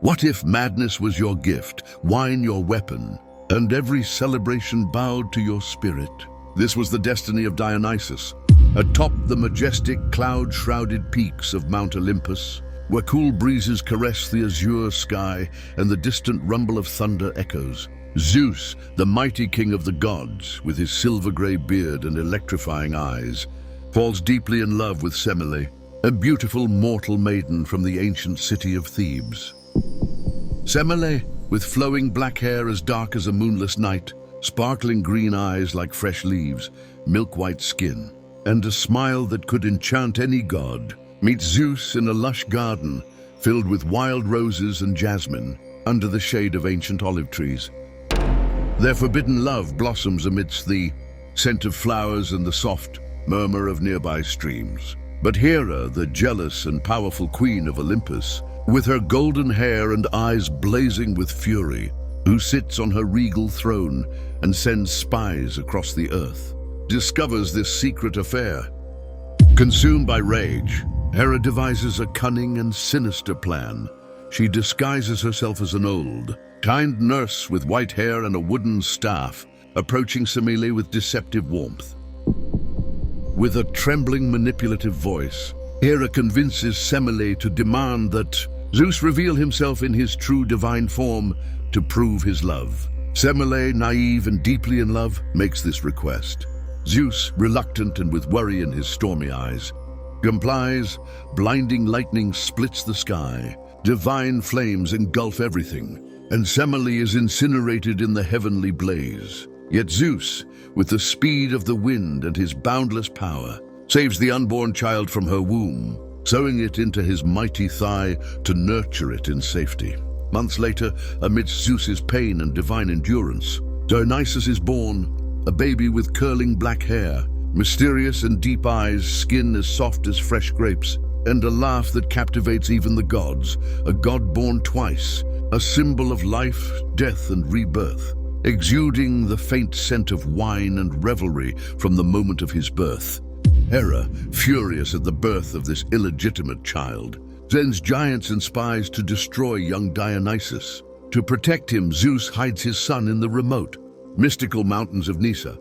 What if madness was your gift, wine your weapon, and every celebration bowed to your spirit? This was the destiny of Dionysus. Atop the majestic, cloud-shrouded peaks of Mount Olympus, where cool breezes caress the azure sky and the distant rumble of thunder echoes, Zeus, the mighty king of the gods, with his silver-gray beard and electrifying eyes, falls deeply in love with Semele, a beautiful mortal maiden from the ancient city of Thebes. Semele, with flowing black hair as dark as a moonless night, sparkling green eyes like fresh leaves, milk-white skin, and a smile that could enchant any god, meets Zeus in a lush garden filled with wild roses and jasmine under the shade of ancient olive trees. Their forbidden love blossoms amidst the scent of flowers and the soft murmur of nearby streams. But Hera, the jealous and powerful queen of Olympus, with her golden hair and eyes blazing with fury, who sits on her regal throne and sends spies across the earth, discovers this secret affair. Consumed by rage, Hera devises a cunning and sinister plan. She disguises herself as an old, kind nurse with white hair and a wooden staff, approaching Semele with deceptive warmth. With a trembling, manipulative voice, Hera convinces Semele to demand that Zeus reveal himself in his true divine form to prove his love. Semele, naive and deeply in love, makes this request. Zeus, reluctant and with worry in his stormy eyes, complies. Blinding lightning splits the sky, divine flames engulf everything, and Semele is incinerated in the heavenly blaze. Yet Zeus, with the speed of the wind and his boundless power, saves the unborn child from her womb, sewing it into his mighty thigh to nurture it in safety. Months later, amidst Zeus's pain and divine endurance, Dionysus is born, a baby with curling black hair, mysterious and deep eyes, skin as soft as fresh grapes, and a laugh that captivates even the gods, a god born twice, a symbol of life, death, and rebirth, exuding the faint scent of wine and revelry from the moment of his birth. Hera, furious at the birth of this illegitimate child, sends giants and spies to destroy young Dionysus. To protect him, Zeus hides his son in the remote, mystical mountains of Nysa.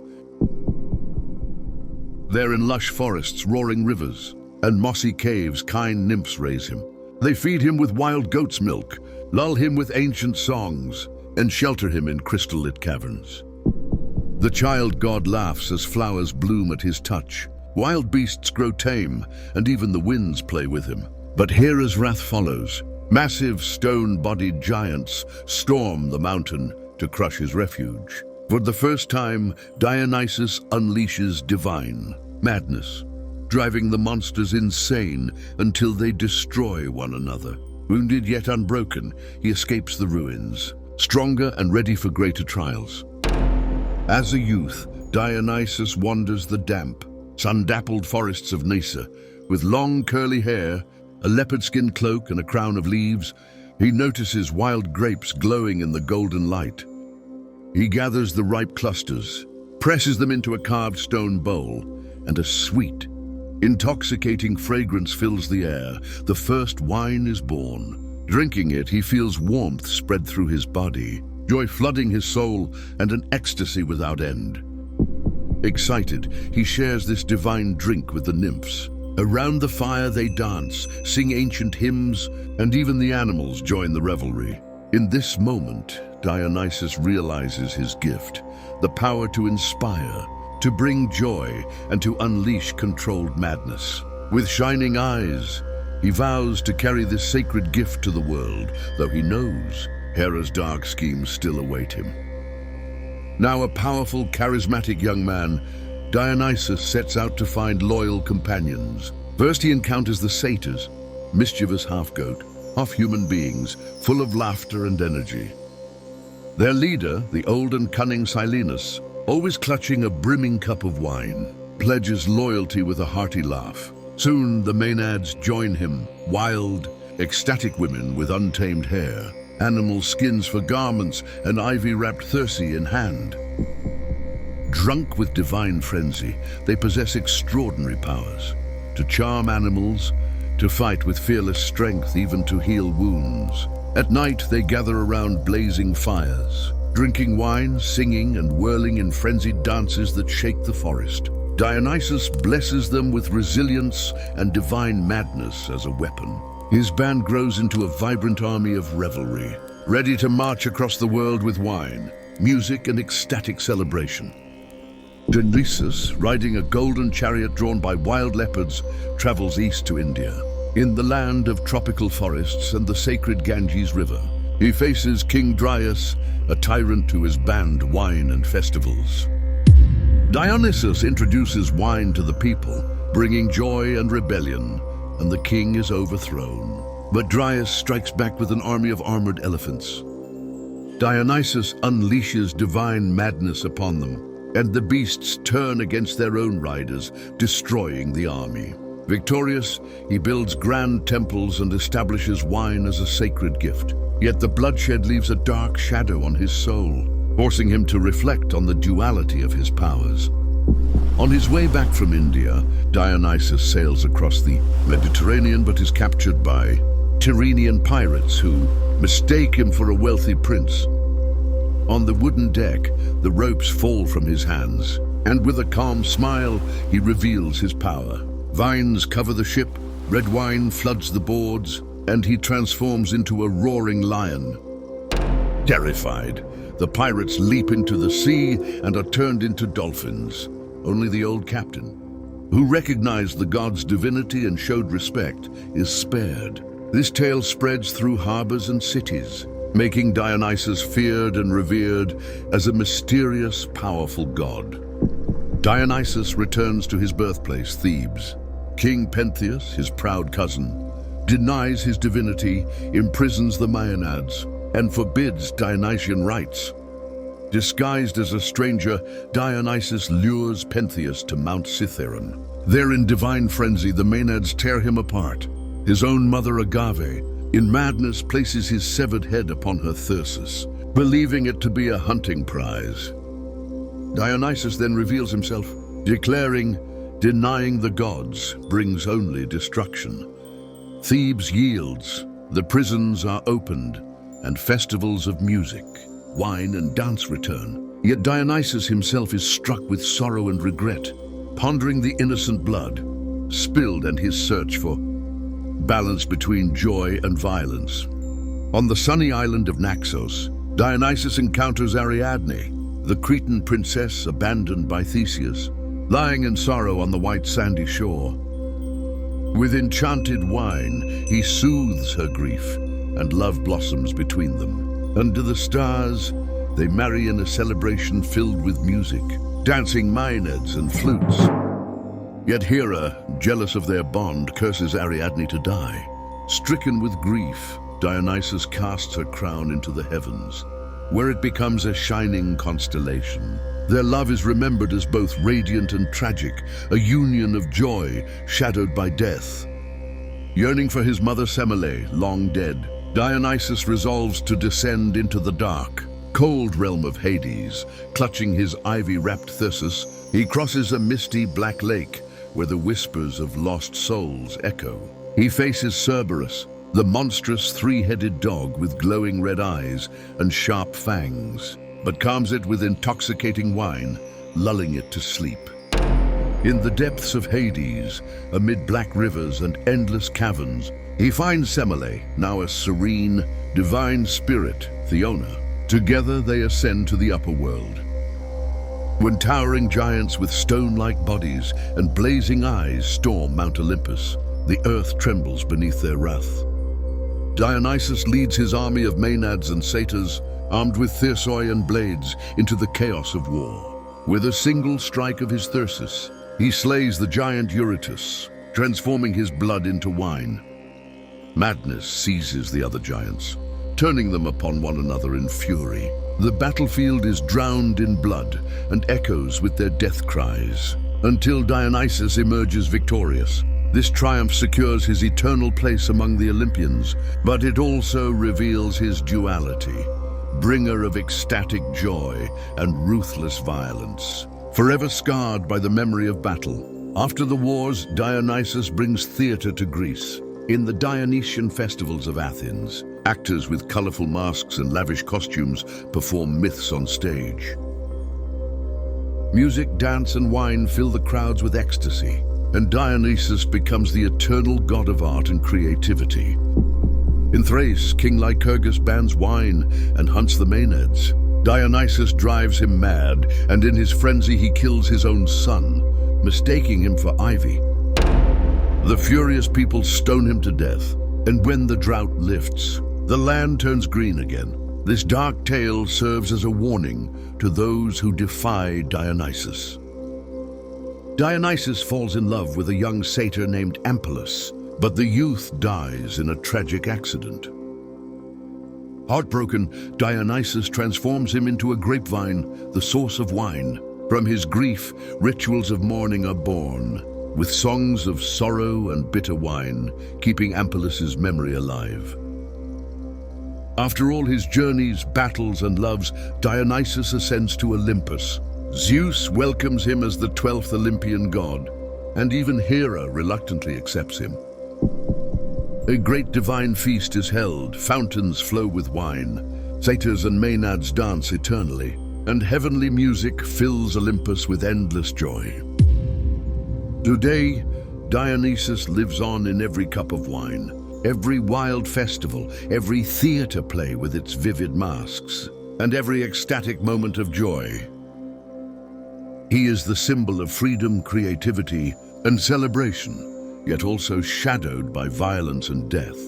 There in lush forests, roaring rivers, and mossy caves, kind nymphs raise him. They feed him with wild goat's milk, lull him with ancient songs, and shelter him in crystal-lit caverns. The child god laughs as flowers bloom at his touch. Wild beasts grow tame, and even the winds play with him. But Hera's wrath follows. Massive stone-bodied giants storm the mountain to crush his refuge. For the first time, Dionysus unleashes divine madness, driving the monsters insane until they destroy one another. Wounded yet unbroken, he escapes the ruins, stronger and ready for greater trials. As a youth, Dionysus wanders the damp, sun-dappled forests of Nysa. With long curly hair, a leopard-skin cloak and a crown of leaves, he notices wild grapes glowing in the golden light. He gathers the ripe clusters, presses them into a carved stone bowl, and a sweet, intoxicating fragrance fills the air. The first wine is born. Drinking it, he feels warmth spread through his body, joy flooding his soul, and an ecstasy without end. Excited, he shares this divine drink with the nymphs. Around the fire they dance, sing ancient hymns, and even the animals join the revelry. In this moment, Dionysus realizes his gift, the power to inspire, to bring joy, and to unleash controlled madness. With shining eyes, he vows to carry this sacred gift to the world, though he knows Hera's dark schemes still await him. Now a powerful, charismatic young man, Dionysus sets out to find loyal companions. First he encounters the satyrs, mischievous half-goat, half-human beings, full of laughter and energy. Their leader, the old and cunning Silenus, always clutching a brimming cup of wine, pledges loyalty with a hearty laugh. Soon the Maenads join him, wild, ecstatic women with untamed hair, animal skins for garments, and ivy-wrapped thyrsi in hand. Drunk with divine frenzy, they possess extraordinary powers. To charm animals, to fight with fearless strength, even to heal wounds. At night, they gather around blazing fires, drinking wine, singing, and whirling in frenzied dances that shake the forest. Dionysus blesses them with resilience and divine madness as a weapon. His band grows into a vibrant army of revelry, ready to march across the world with wine, music, and ecstatic celebration. Dionysus, riding a golden chariot drawn by wild leopards, travels east to India. In the land of tropical forests and the sacred Ganges River, he faces King Dryas, a tyrant who has banned wine and festivals. Dionysus introduces wine to the people, bringing joy and rebellion, and the king is overthrown. But Dryas strikes back with an army of armored elephants. Dionysus unleashes divine madness upon them, and the beasts turn against their own riders, destroying the army. Victorious, he builds grand temples and establishes wine as a sacred gift. Yet the bloodshed leaves a dark shadow on his soul, forcing him to reflect on the duality of his powers. On his way back from India, Dionysus sails across the Mediterranean but is captured by Tyrrhenian pirates who mistake him for a wealthy prince. On the wooden deck, the ropes fall from his hands, and with a calm smile, he reveals his power. Vines cover the ship, red wine floods the boards, and he transforms into a roaring lion. Terrified, the pirates leap into the sea and are turned into dolphins. Only the old captain, who recognized the god's divinity and showed respect, is spared. This tale spreads through harbors and cities, making Dionysus feared and revered as a mysterious, powerful god. Dionysus returns to his birthplace, Thebes. King Pentheus, his proud cousin, denies his divinity, imprisons the Maenads, and forbids Dionysian rites. Disguised as a stranger, Dionysus lures Pentheus to Mount Cithaeron. There, in divine frenzy, the Maenads tear him apart. His own mother Agave, in madness, places his severed head upon her thyrsus, believing it to be a hunting prize. Dionysus then reveals himself, declaring, "Denying the gods brings only destruction." Thebes yields, the prisons are opened, and festivals of music, wine, and dance return. Yet Dionysus himself is struck with sorrow and regret, pondering the innocent blood spilled and his search for balance between joy and violence. On the sunny island of Naxos, Dionysus encounters Ariadne, the Cretan princess abandoned by Theseus, lying in sorrow on the white sandy shore. With enchanted wine, he soothes her grief, and love blossoms between them. Under the stars, they marry in a celebration filled with music, dancing Maenads and flutes. Yet Hera, jealous of their bond, curses Ariadne to die. Stricken with grief, Dionysus casts her crown into the heavens, where it becomes a shining constellation. Their love is remembered as both radiant and tragic, a union of joy shadowed by death. Yearning for his mother Semele, long dead, Dionysus resolves to descend into the dark, cold realm of Hades. Clutching his ivy-wrapped thyrsus, he crosses a misty black lake where the whispers of lost souls echo. He faces Cerberus, the monstrous three-headed dog with glowing red eyes and sharp fangs, but calms it with intoxicating wine, lulling it to sleep. In the depths of Hades, amid black rivers and endless caverns, he finds Semele, now a serene, divine spirit, Theona. Together they ascend to the upper world. When towering giants with stone-like bodies and blazing eyes storm Mount Olympus, the earth trembles beneath their wrath. Dionysus leads his army of Maenads and satyrs, armed with thyrsoi and blades, into the chaos of war. With a single strike of his thyrsus, he slays the giant Eurytus, transforming his blood into wine. Madness seizes the other giants, turning them upon one another in fury. The battlefield is drowned in blood and echoes with their death cries, until Dionysus emerges victorious. This triumph secures his eternal place among the Olympians, but it also reveals his duality, bringer of ecstatic joy and ruthless violence. Forever scarred by the memory of battle, after the wars, Dionysus brings theater to Greece. In the Dionysian festivals of Athens, Actors with colorful masks and lavish costumes perform myths on stage. Music, dance, and wine fill the crowds with ecstasy, and Dionysus becomes the eternal god of art and creativity. In Thrace, King Lycurgus bans wine and hunts the Maenads. Dionysus drives him mad, and in his frenzy he kills his own son, mistaking him for ivy. The furious people stone him to death, and when the drought lifts, the land turns green again. This dark tale serves as a warning to those who defy Dionysus. Dionysus falls in love with a young satyr named Amyclas, but the youth dies in a tragic accident. Heartbroken, Dionysus transforms him into a grapevine, the source of wine. From his grief, rituals of mourning are born, with songs of sorrow and bitter wine, keeping Amyclas's memory alive. After all his journeys, battles, and loves, Dionysus ascends to Olympus. Zeus welcomes him as the 12th Olympian god, and even Hera reluctantly accepts him. A great divine feast is held, fountains flow with wine, satyrs and Maenads dance eternally, and heavenly music fills Olympus with endless joy. Today, Dionysus lives on in every cup of wine, every wild festival, every theater play with its vivid masks, and every ecstatic moment of joy. He is the symbol of freedom, creativity, and celebration, yet also shadowed by violence and death.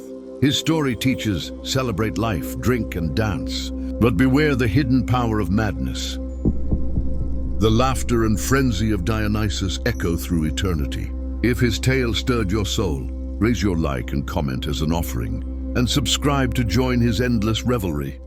His story teaches, celebrate life, drink and dance, but beware the hidden power of madness. The laughter and frenzy of Dionysus echo through eternity. If his tale stirred your soul, raise your like and comment as an offering, and subscribe to join his endless revelry.